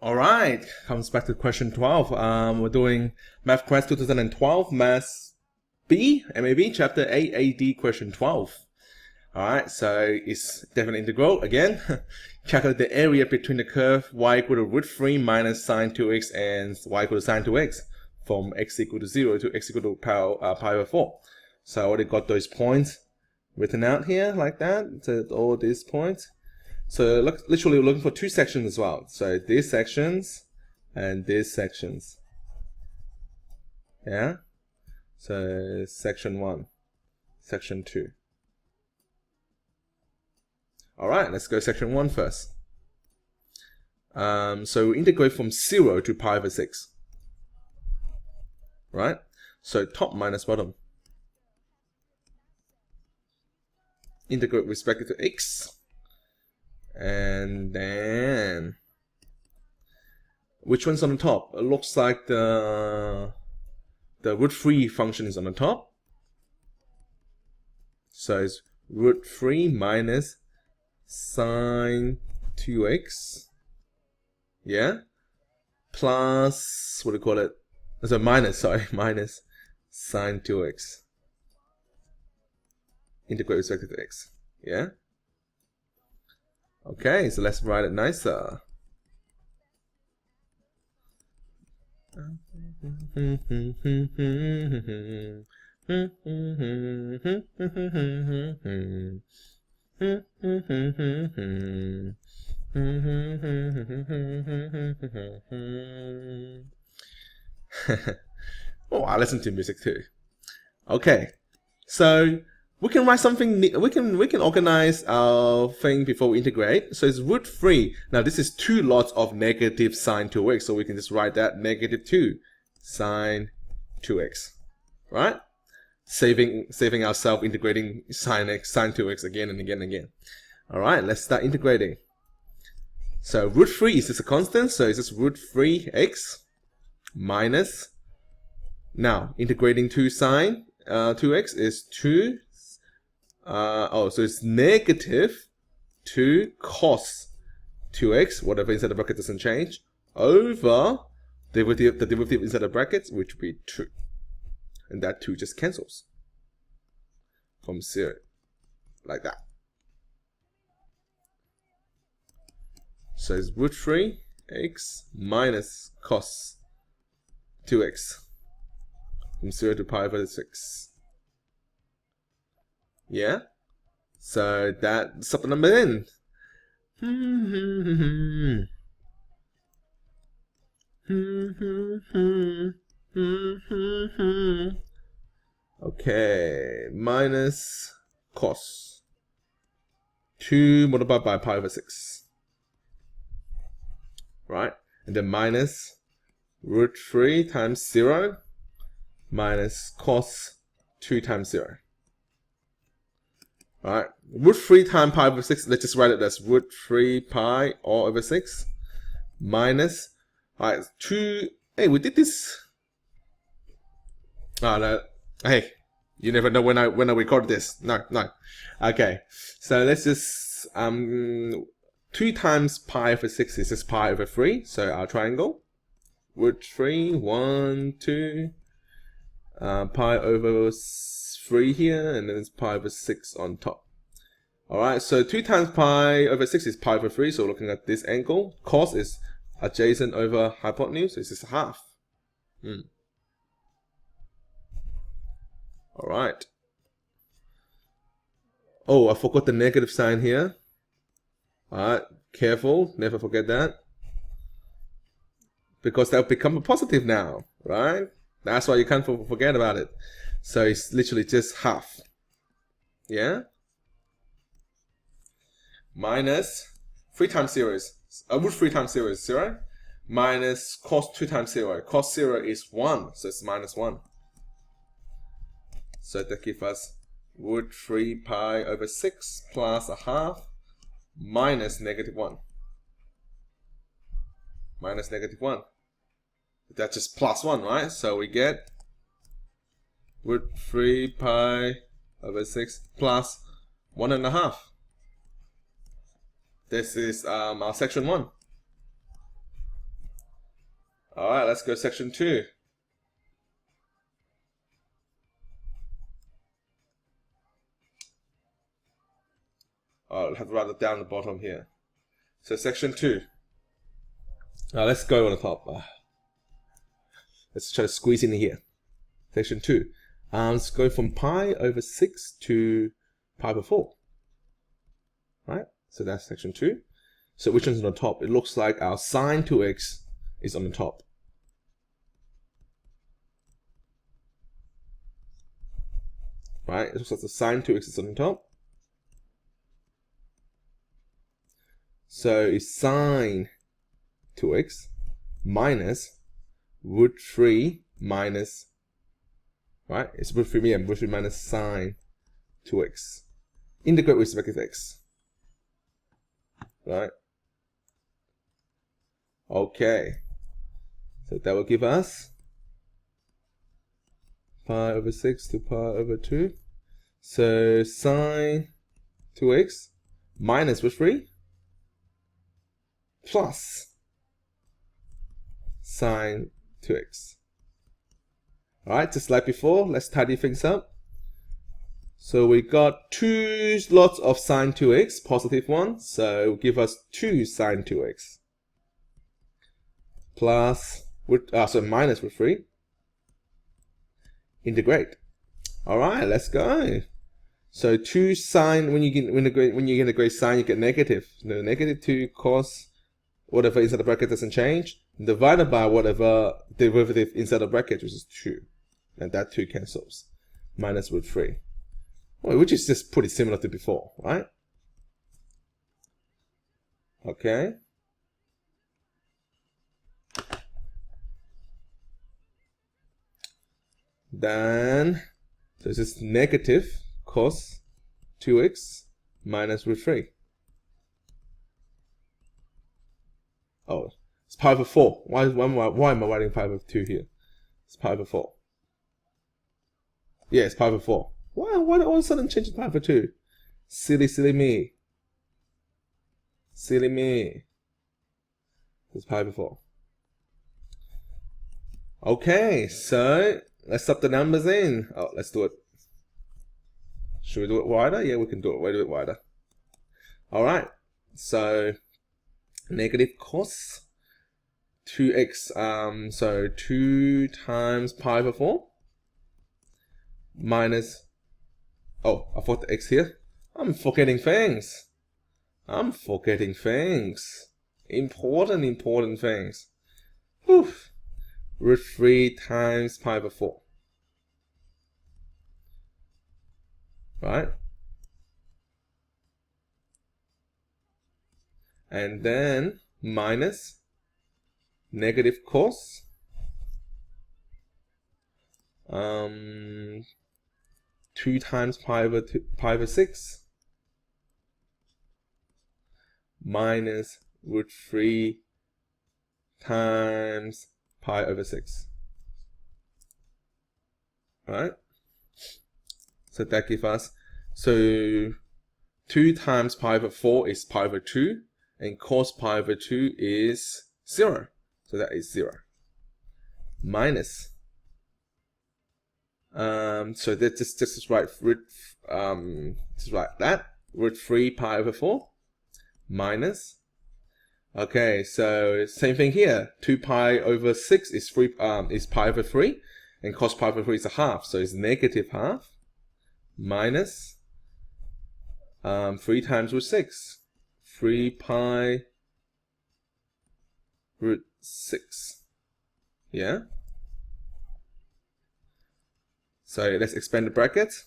All right, comes back to question 12. We're doing Math Quest 2012, Math B, MAB, Chapter 8, AD, question 12. All right, so it's definite integral again. Calculate the area between the curve y equal to root 3 minus sine 2x and y equal to sine 2x from x equal to 0 to x equal to pi over 4. So I already got those points written out here like that. So all these points. So literally we're looking for two sections as well. So these sections and these sections. Yeah. So section 1, section 2. Alright, let's go section 1 first. So we integrate from 0 to pi over 6. Right? So top minus bottom. Integrate with respect to x. And then which one's on the top? It looks like the root 3 function is on the top. So it's root 3 minus sine 2x. Yeah? Plus, what do you call it? So minus sine 2x. Integrate with respect to x. Yeah? Okay, so let's write it nicer. Oh, I listen to music too. Okay, so we can write something. We can organize our thing before we integrate. So it's root 3. Now this is two lots of negative sine 2x, so we can just write that negative 2 sine 2x, right? Saving ourselves integrating sine 2x again and again and again. All right, let's start integrating. So root 3 is just a constant, so it's just root 3x minus. Now integrating 2 sine 2x is 2. So it's negative 2 cos 2x, whatever inside the bracket doesn't change, over the derivative inside the brackets, which would be 2. And that 2 just cancels from 0, like that. So it's root 3x minus cos 2x from 0 to pi over 6. Yeah, so that sub number in. Okay, minus cos 2 multiplied by pi over 6. Right, and then minus root 3 times 0 minus cos 2 times 0. Alright, root 3 times pi over 6, let's just write it as root 3 pi all over 6 minus, alright, 2, hey, we did this, no, hey, you never know when I record this, no, okay, so let's just, 2 times pi over 6 is just pi over 3, so our triangle, root 3, 1, 2, pi over 3 here, and then it's pi over 6 on top. Alright, so 2 times pi over 6 is pi over 3, so looking at this angle, cos is adjacent over hypotenuse, so it's just half. Alright. Oh, I forgot the negative sign here. Alright, careful, never forget that. Because that will become a positive now, right? That's why you can't forget about it. So it's literally just half. Yeah? Minus 3 times 0 is, root 3 times 0 is 0. Minus cos 2 times 0. Cos 0 is 1, so it's minus 1. So that gives us root 3 pi over 6 plus a half minus negative 1. Minus negative 1. That's just plus 1, right? So we get root 3 pi over 6 plus 1.5. This is our section 1. Alright, let's go section 2. I'll have to write it down the bottom here. So section 2. Now let's go on the top. Let's try to squeeze in here. Section 2. Let's go from pi over 6 to pi over 4. Right? So that's section 2. So which one's on the top? It looks like our sine 2x is on the top. Right? It looks like the sine 2x is on the top. So it's sine 2x minus root 3 minus, right? It's root 3 and root 3 minus sine 2x. Integrate with respect to x. Right? Okay. So that will give us pi over 6 to pi over 2. So sine 2x minus root 3 plus sine 2x. Alright, just like before, let's tidy things up. So we got 2 lots of sine 2x, positive one, so give us 2 sine 2x. Plus, minus root 3. Integrate. Alright, let's go. So 2 sine, when you integrate sine, you get negative. No, negative 2 cos whatever inside the bracket doesn't change, divided by whatever derivative inside the bracket, which is 2. And that 2 cancels. Minus root 3. Well, which is just pretty similar to before, right? Okay. Then, so this is negative cos 2x minus root 3. Oh, it's pi over 4. Why am I writing pi over 2 here? It's pi over 4. Yeah, it's pi over 4. Why all of a sudden change to pi over 2? Silly me. Silly me. It's pi over 4. Okay, so let's sub the numbers in. Oh, let's do it. Should we do it wider? Yeah, we can do it. We'll do it wider. Alright, so negative cos 2x, so 2 times pi over 4 minus, oh, I put the x here. I'm forgetting things. Important things. Whew. Root 3 times pi over 4. Right? And then minus negative cos 2 times pi over 6 minus root 3 times pi over 6. Right? So that gives us, so 2 times pi over 4 is pi over 2. And cos pi over 2 is 0. So that is 0. Minus. So that just write root, just write that. Root 3 pi over 4. Minus. Okay, so same thing here. 2 pi over 6 is pi over 3. And cos pi over 3 is a half. So it's negative half. Minus 3 times root 6. 3 pi root 6. Yeah? So let's expand the bracket.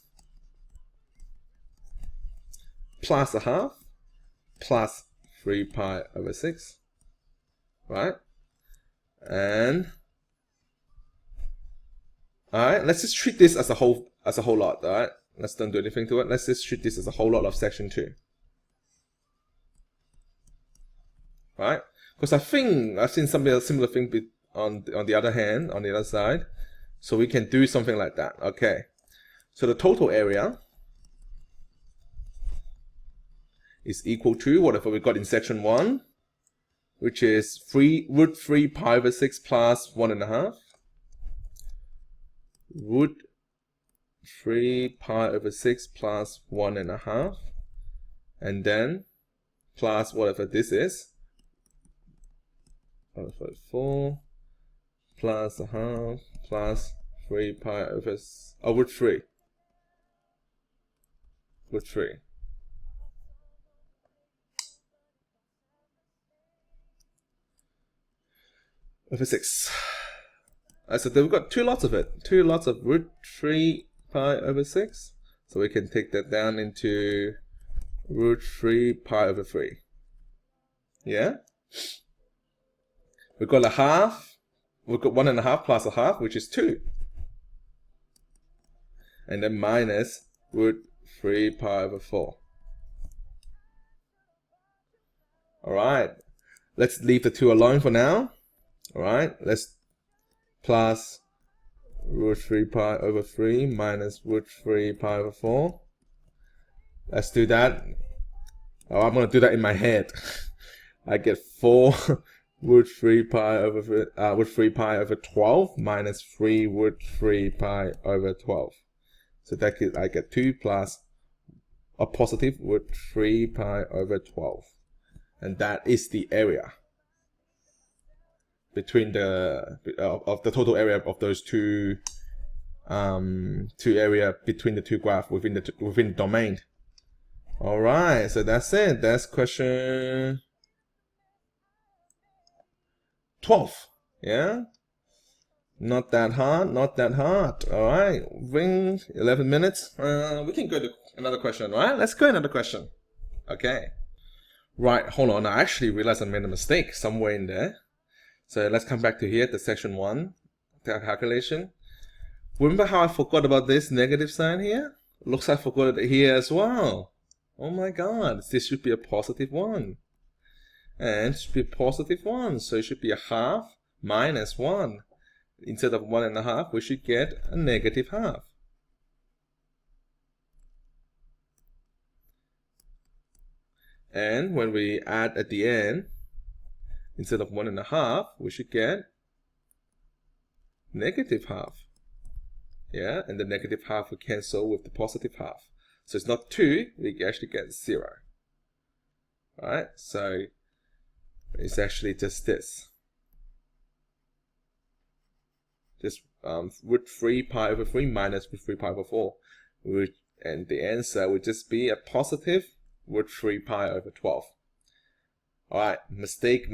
Plus a half. Plus 3 pi over 6. Right? And alright, let's just treat this as a whole lot. Alright? Let's don't do anything to it. Let's just treat this as a whole lot of section 2. Right? Because I think I've seen something similar thing on the other hand, on the other side. So we can do something like that. Okay. So the total area is equal to whatever we got in section 1 which is root 3 pi over 6 plus 1.5. Root 3 pi over 6 plus 1.5. And then plus whatever this is. 4 plus a half plus 3 pi over root 3. Root 3. Over 6. So we've got two lots of it. Two lots of root 3 pi over 6. So we can take that down into root 3 pi over 3. Yeah? We've got a half. We've got 1.5 plus a half, which is 2. And then minus root 3 pi over 4. Alright. Let's leave the 2 alone for now. Alright. Let's plus root 3 pi over 3 minus root 3 pi over 4. Let's do that. Oh, I'm going to do that in my head. I get 4 root 3 pi over root 3 pi over 12 minus 3 root 3 pi over 12. So that gives, I get 2 plus a positive root 3 pi over 12. And that is the area between the of the total area of those two area between the two graphs within the domain. All right, so that's it. That's question 12. Yeah, not that hard, not that hard. All right, ring 11 minutes. We can go to another question. All right, let's go another question. Okay, right. Hold on. I actually realized I made a mistake somewhere in there. So let's come back to here, the section 1, the calculation. Remember how I forgot about this negative sign here? Looks like I forgot it here as well. Oh my god, this should be a positive 1. And it should be a positive 1, so it should be a half minus 1. Instead of 1.5, we should get a negative half. And when we add at the end, instead of 1.5, we should get negative half. Yeah, and the negative half will cancel with the positive half. So it's not 2, we actually get 0. Alright, so it's actually just this. Just root 3 pi over 3 minus root 3 pi over 4. And the answer would just be a positive root 3 pi over 12. Alright, mistake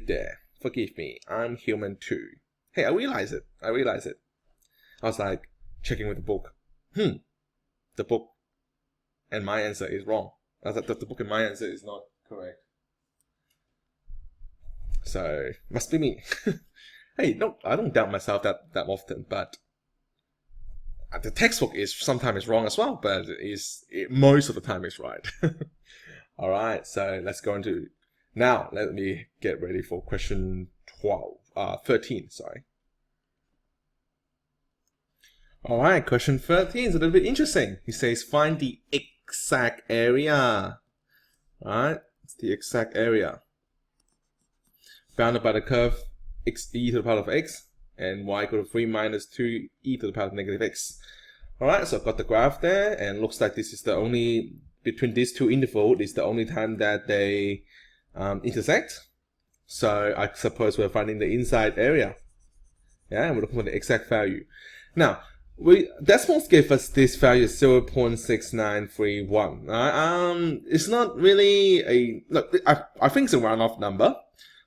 there. Forgive me, I'm human too. Hey, I realize it. I was like, checking with the book. The book and my answer is wrong. I thought that the book and my answer is not correct. So, must be me. Hey, no, I don't doubt myself that often, but the textbook is sometimes wrong as well, but most of the time it's right. Alright, so let's go into... Now, let me get ready for question 13, sorry. Alright, question 13 is a little bit interesting. He says, find the exact area. Alright, it's the exact area. Bounded by the curve e to the power of x, and y equal to 3 minus 2 e to the power of negative x. Alright, so I've got the graph there, and looks like this is the only, between these two intervals, is the only time that they intersect. So I suppose we're finding the inside area. Yeah, and we're looking for the exact value. Now, Desmos gave us this value 0.6931. It's not really a look. I think it's a round-off number,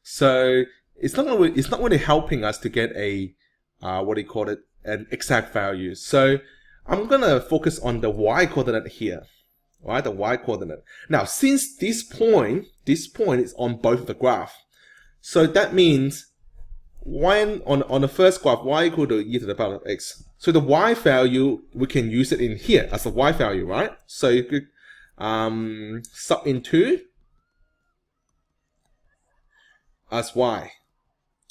so it's not really helping us to get a what do you call it, an exact value. So I'm gonna focus on the y coordinate here. Right, the y coordinate. Now, since this point is on both of the graph, so that means when on the first graph, y equal to e to the power of x. So the y value, we can use it in here as a y value, right? So you could sub into as y,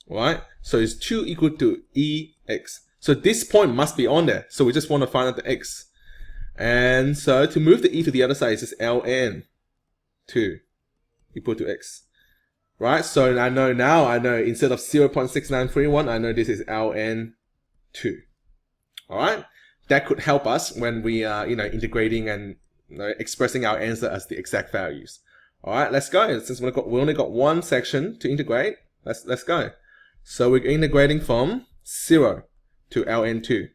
right? So it's 2 equal to ex. So this point must be on there. So we just want to find out the x. And so to move the e to the other side, it's just ln 2 equal to x. right? So I know instead of 0.6931, I know this is ln2. All right, that could help us when we are integrating and expressing our answer as the exact values. All right, let's go. Since we only got one section to integrate, let's go. So we're integrating from 0 to ln2,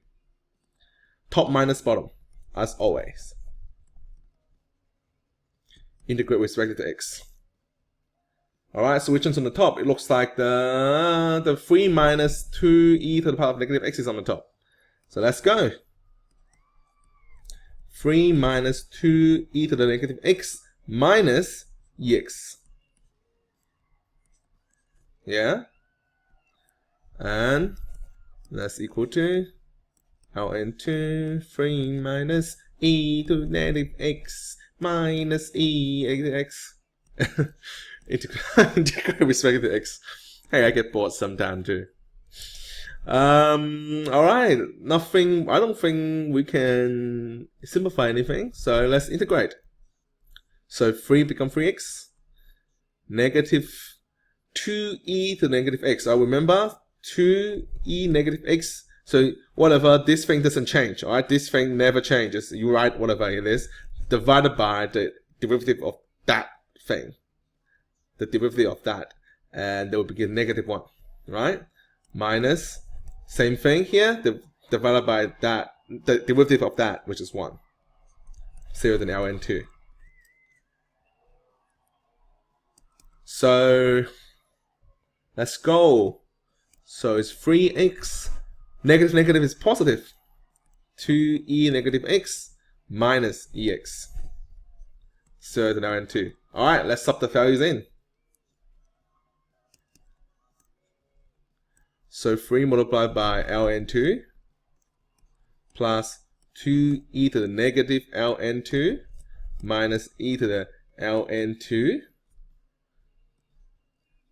top minus bottom, as always. Integrate with respect to x. Alright, so which one's on the top? It looks like the 3 minus 2e to the power of negative x is on the top. So let's go. 3 minus 2e to the negative x minus ex. Yeah? And that's equal to ln2 3 minus e to the negative x minus ex. Integrate with respect to x. Hey, I get bored sometime too. Alright, I don't think we can simplify anything, so let's integrate. So 3 become 3x, negative 2e to the negative x. I remember 2e negative x, so whatever, this thing doesn't change, alright? This thing never changes. You write whatever it is, divided by the derivative of that thing. The derivative of that, and there will be a negative 1, right? Minus, same thing here, divided by that, the derivative of that, which is 1. 0 than ln2. So, let's go. So it's 3x, negative is positive. 2e negative x minus ex. 0 than ln2. Alright, let's sub the values in. So 3 multiplied by ln2 plus 2e to the negative ln2 minus e to the ln2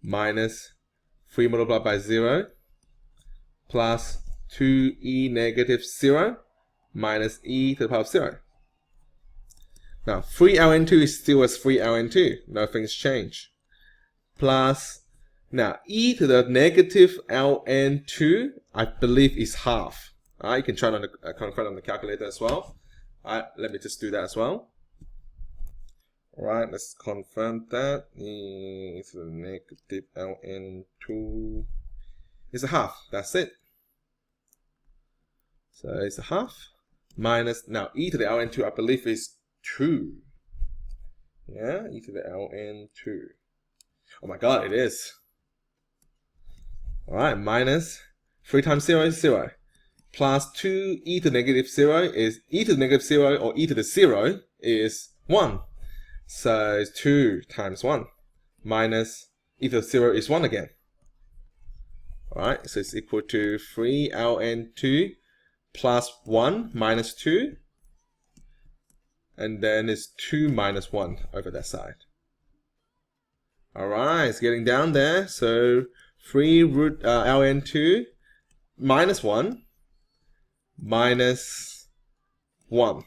minus 3 multiplied by 0 plus 2e negative 0 minus e to the power of 0. Now 3 ln2 is still as 3 ln2, nothing's changed. Plus, now e to the negative ln2, I believe is half. You can try to confirm on the calculator as well. Let me just do that as well. Alright, let's confirm that. E to the negative ln2 is a half. That's it. So it's a half. Minus, now e to the ln2 I believe is 2. Yeah, e to the ln2. Oh my god, it is. Alright, minus 3 times 0 is 0. Plus 2e to the negative 0 is e to the negative 0 or e to the 0 is 1. So it's 2 times 1 minus e to the 0 is 1 again. Alright, so it's equal to 3 ln2 plus 1 minus 2. And then it's 2 minus 1 over that side. Alright, it's getting down there. So 3 root ln2 minus 1 minus 1.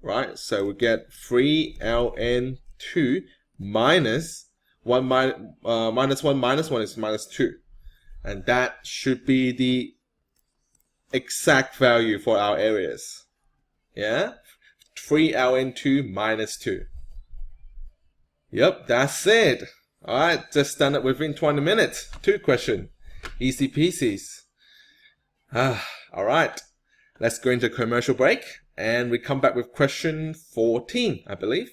Right, so we get 3 ln2 minus 1 minus 1 minus 1 is minus 2. And that should be the exact value for our areas. Yeah? 3 ln2 minus 2. Yep, that's it. Alright, just done it within 20 minutes. 2 question. Easy peasies. Alright, let's go into a commercial break and we come back with question 14, I believe.